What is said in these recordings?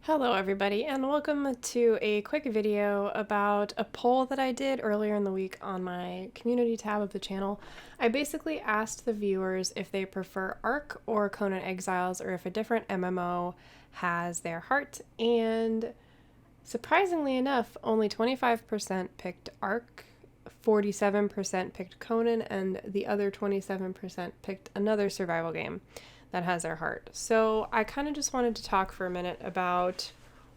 Hello everybody, and welcome to a quick video about a poll that I did earlier in the week on my community tab of the channel. I basically asked the viewers if they prefer Ark or Conan Exiles, or if a different MMO has their heart, and surprisingly enough, only 25% picked Ark, 47% picked Conan, and the other 27% picked another survival game that has their heart. So I kind of just wanted to talk for a minute about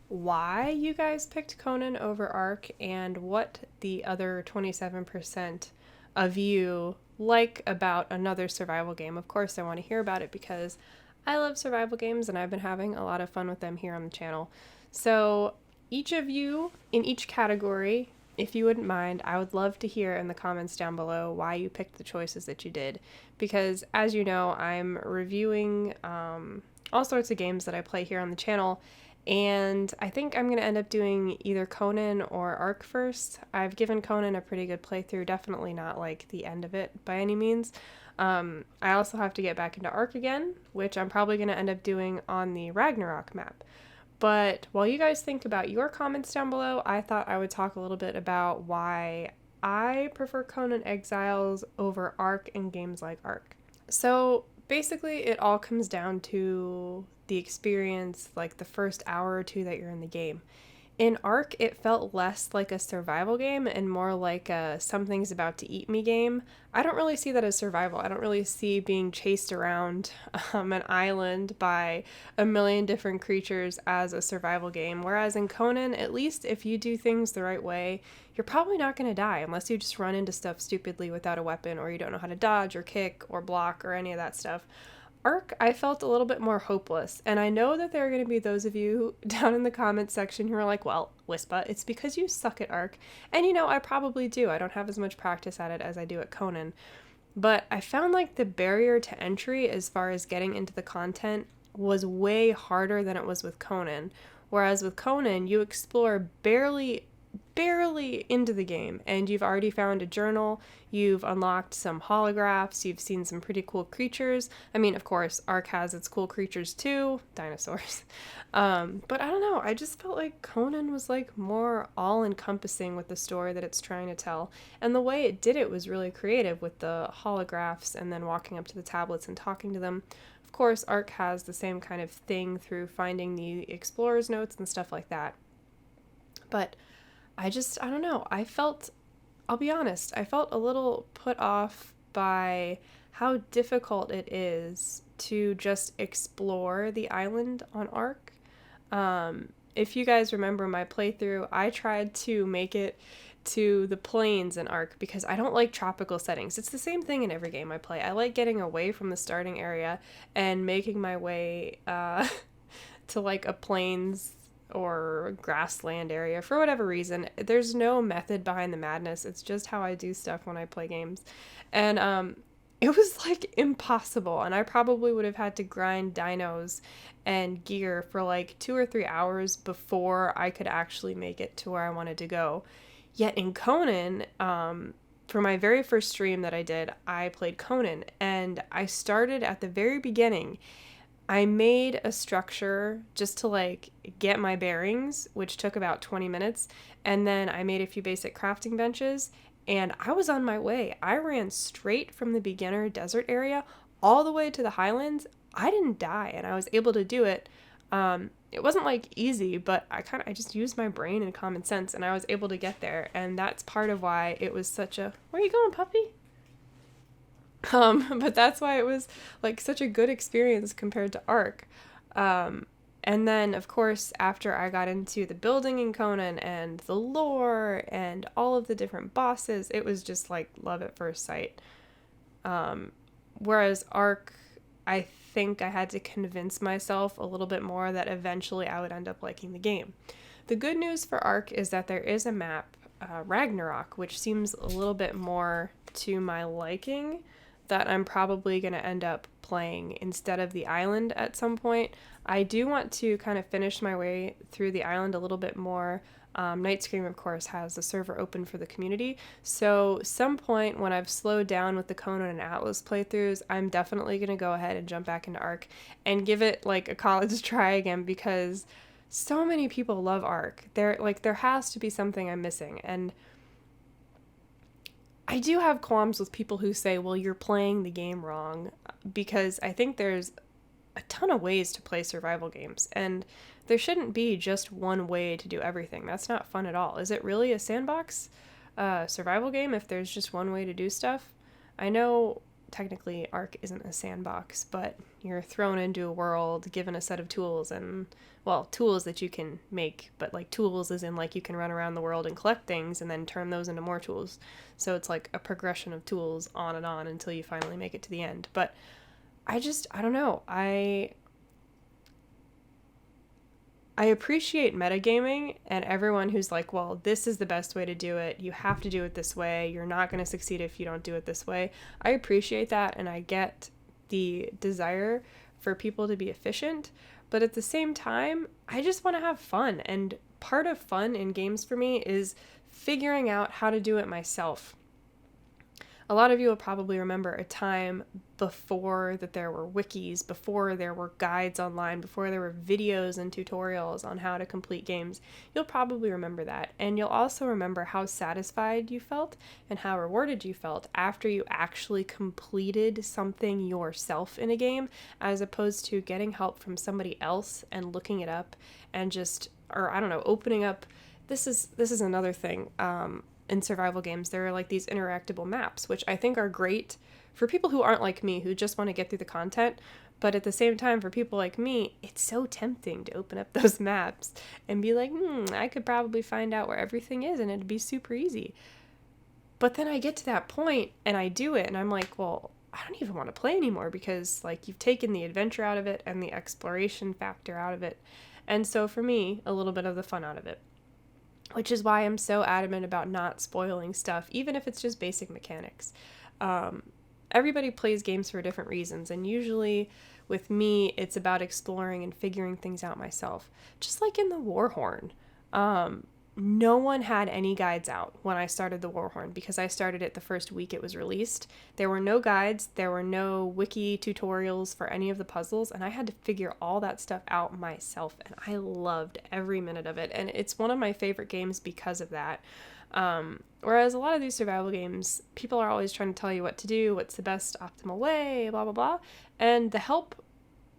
why you guys picked Conan over Ark and what the other 27% of you like about another survival game. Of course, I want to hear about it because I love survival games and I've been having a lot of fun with them here on the channel. So each of you in each category, if you wouldn't mind, I would love to hear in the comments down below why you picked the choices that you did. Because as you know, I'm reviewing all sorts of games that I play here on the channel, and I think I'm going to end up doing either Conan or Ark first. I've given Conan a pretty good playthrough, definitely not like the end of it by any means. I also have to get back into Ark again, which I'm probably going to end up doing on the Ragnarok map. But while you guys think about your comments down below, I thought I would talk a little bit about why I prefer Conan Exiles over Ark and games like Ark. So basically, it all comes down to the experience, like the first hour or two that you're in the game. In Ark, it felt less like a survival game and more like a something's about to eat me game. I don't really see that as survival. I don't really see being chased around an island by a million different creatures as a survival game. Whereas in Conan, at least if you do things the right way, you're probably not going to die unless you just run into stuff stupidly without a weapon, or you don't know how to dodge or kick or block or any of that stuff. Ark, I felt a little bit more hopeless, and I know that there are going to be those of you down in the comments section who are like, well, Wispa, it's because you suck at Ark. And you know, I probably do. I don't have as much practice at it as I do at Conan. But I found like the barrier to entry as far as getting into the content was way harder than it was with Conan. Whereas with Conan, you explore barely into the game, and you've already found a journal, you've unlocked some holographs, you've seen some pretty cool creatures. I mean, of course, Ark has its cool creatures too, dinosaurs. But I don't know, I just felt like Conan was like more all-encompassing with the story that it's trying to tell, and the way it did it was really creative with the holographs and then walking up to the tablets and talking to them. Of course, Ark has the same kind of thing through finding the explorer's notes and stuff like that. But I don't know, I'll be honest, I felt a little put off by how difficult it is to just explore the island on Ark. If you guys remember my playthrough, I tried to make it to the plains in Ark because I don't like tropical settings. It's the same thing in every game I play. I like getting away from the starting area and making my way to like a plains or grassland area for whatever reason. There's no method behind the madness. It's just how I do stuff when I play games. And it was like impossible, and I probably would have had to grind dinos and gear for like 2 or 3 hours before I could actually make it to where I wanted to go. Yet in Conan, for my very first stream that I did, I played Conan, and I started at the very beginning. I made a structure just to like get my bearings, which took about 20 minutes, and then I made a few basic crafting benches, and I was on my way. I ran straight from the beginner desert area all the way to the highlands. I didn't die, and I was able to do it. It wasn't like easy, but I just used my brain and common sense, and I was able to get there, and that's part of why it was such a... Where are you going, puppy? But that's why it was like such a good experience compared to Ark. And then, of course, after I got into the building in Conan and the lore and all of the different bosses, it was just like love at first sight. Whereas Ark, I think I had to convince myself a little bit more that eventually I would end up liking the game. The good news for Ark is that there is a map, Ragnarok, which seems a little bit more to my liking, that I'm probably going to end up playing instead of the island at some point. I do want to kind of finish my way through the island a little bit more. Night Scream, of course, has the server open for the community, so some point when I've slowed down with the Conan and Atlas playthroughs, I'm definitely going to go ahead and jump back into Ark and give it like a college try again, because so many people love Ark. There has to be something I'm missing. And I do have qualms with people who say, well, you're playing the game wrong, because I think there's a ton of ways to play survival games, and there shouldn't be just one way to do everything. That's not fun at all. Is it really a sandbox survival game if there's just one way to do stuff? I know technically Ark isn't a sandbox, but you're thrown into a world, given a set of tools, and, well, tools that you can make, but like tools as in like you can run around the world and collect things and then turn those into more tools. So it's like a progression of tools on and on until you finally make it to the end. But I don't know. I appreciate metagaming and everyone who's like, well, this is the best way to do it. You have to do it this way. You're not going to succeed if you don't do it this way. I appreciate that, and I get the desire for people to be efficient. But at the same time, I just want to have fun. And part of fun in games for me is figuring out how to do it myself. A lot of you will probably remember a time before that there were wikis, before there were guides online, before there were videos and tutorials on how to complete games. You'll probably remember that. And you'll also remember how satisfied you felt and how rewarded you felt after you actually completed something yourself in a game, as opposed to getting help from somebody else and looking it up and just, or I don't know, opening up. This is another thing. In survival games, there are like these interactable maps, which I think are great for people who aren't like me, who just want to get through the content. But at the same time, for people like me, it's so tempting to open up those maps and be like, I could probably find out where everything is and it'd be super easy. But then I get to that point and I do it and I'm like, well, I don't even want to play anymore, because like you've taken the adventure out of it and the exploration factor out of it. And so for me, a little bit of the fun out of it. Which is why I'm so adamant about not spoiling stuff, even if it's just basic mechanics. Everybody plays games for different reasons, and usually with me, it's about exploring and figuring things out myself. Just like in the Warhorn. No one had any guides out when I started the Warhorn, because I started it the first week it was released. There were no guides, there were no wiki tutorials for any of the puzzles, and I had to figure all that stuff out myself, and I loved every minute of it, and it's one of my favorite games because of that. Whereas a lot of these survival games, people are always trying to tell you what to do, what's the best optimal way, blah, blah, blah, and the help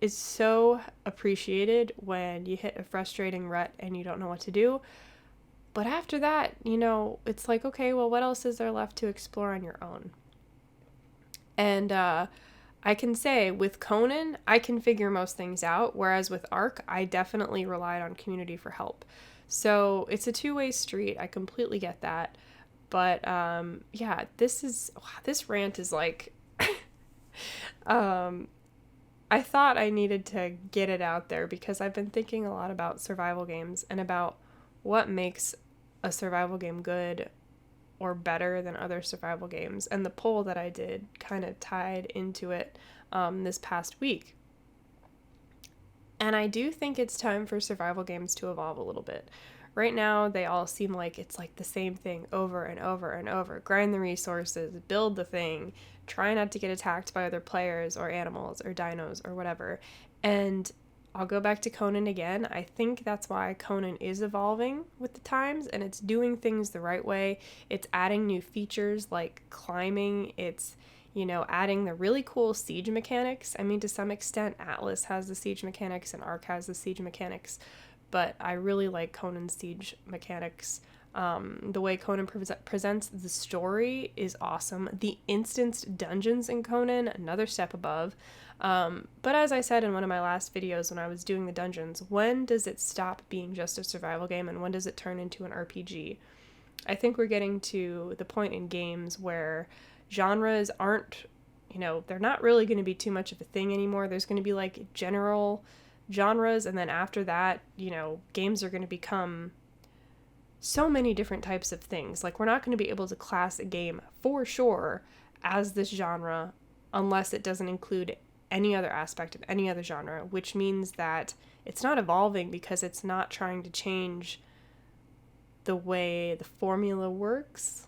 is so appreciated when you hit a frustrating rut and you don't know what to do. But after that, it's like, okay, well, what else is there left to explore on your own? And I can say with Conan, I can figure most things out, whereas with Ark, I definitely relied on community for help. So it's a two-way street. I completely get that. But yeah, this rant is like, I thought I needed to get it out there because I've been thinking a lot about survival games and about what makes a survival game good or better than other survival games. And the poll that I did kind of tied into it this past week. And I do think it's time for survival games to evolve a little bit. Right now, they all seem like it's like the same thing over and over and over. Grind the resources, build the thing, try not to get attacked by other players or animals or dinos or whatever. And I'll go back to Conan again. I think that's why Conan is evolving with the times, and it's doing things the right way. It's adding new features like climbing. It's, adding the really cool siege mechanics. I mean, to some extent, Atlas has the siege mechanics and Ark has the siege mechanics, but I really like Conan's siege mechanics. The way Conan presents the story is awesome. The instanced dungeons in Conan, another step above. But as I said in one of my last videos when I was doing the dungeons, when does it stop being just a survival game and when does it turn into an RPG? I think we're getting to the point in games where genres aren't, they're not really going to be too much of a thing anymore. There's going to be like general genres, and then after that, games are going to become so many different types of things. Like, we're not going to be able to class a game for sure as this genre unless it doesn't include any other aspect of any other genre, which means that it's not evolving because it's not trying to change the way the formula works,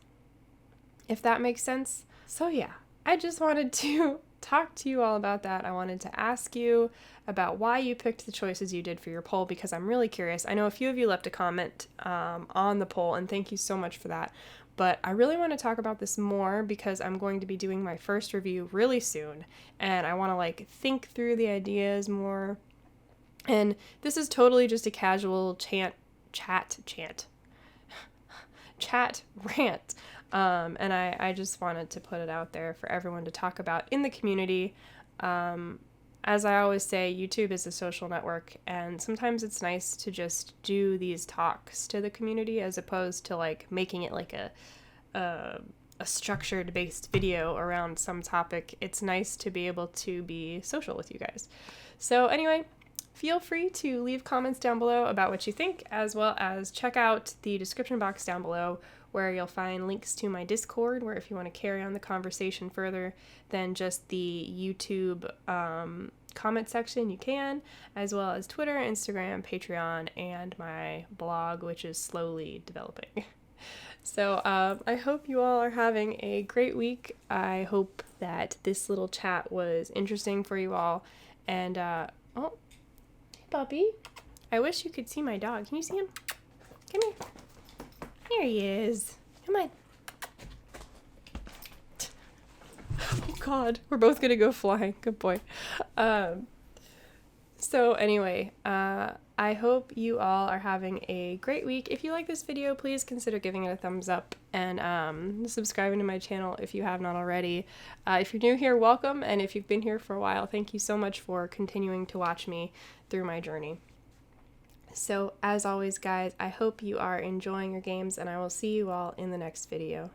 if that makes sense. So yeah, I just wanted to talk to you all about that. I wanted to ask you about why you picked the choices you did for your poll, because I'm really curious. I know a few of you left a comment on the poll, and thank you so much for that. But I really want to talk about this more because I'm going to be doing my first review really soon, and I want to like think through the ideas more. And this is totally just a casual chat rant. And I just wanted to put it out there for everyone to talk about in the community. As I always say, YouTube is a social network, and sometimes it's nice to just do these talks to the community as opposed to like making it like a structured based video around some topic. It's nice to be able to be social with you guys. So anyway, feel free to leave comments down below about what you think, as well as check out the description box down below where you'll find links to my Discord, where if you want to carry on the conversation further than just the YouTube comment section, you can, as well as Twitter, Instagram, Patreon, and my blog, which is slowly developing. So I hope you all are having a great week. I hope that this little chat was interesting for you all. And, oh, hey, puppy. I wish you could see my dog. Can you see him? Come here. Here he is. Come on. Oh God, we're both gonna go flying. Good boy. So anyway, I hope you all are having a great week. If you like this video, please consider giving it a thumbs up and subscribing to my channel if you have not already. If you're new here, welcome. And if you've been here for a while, thank you so much for continuing to watch me through my journey. So as always, guys, I hope you are enjoying your games, and I will see you all in the next video.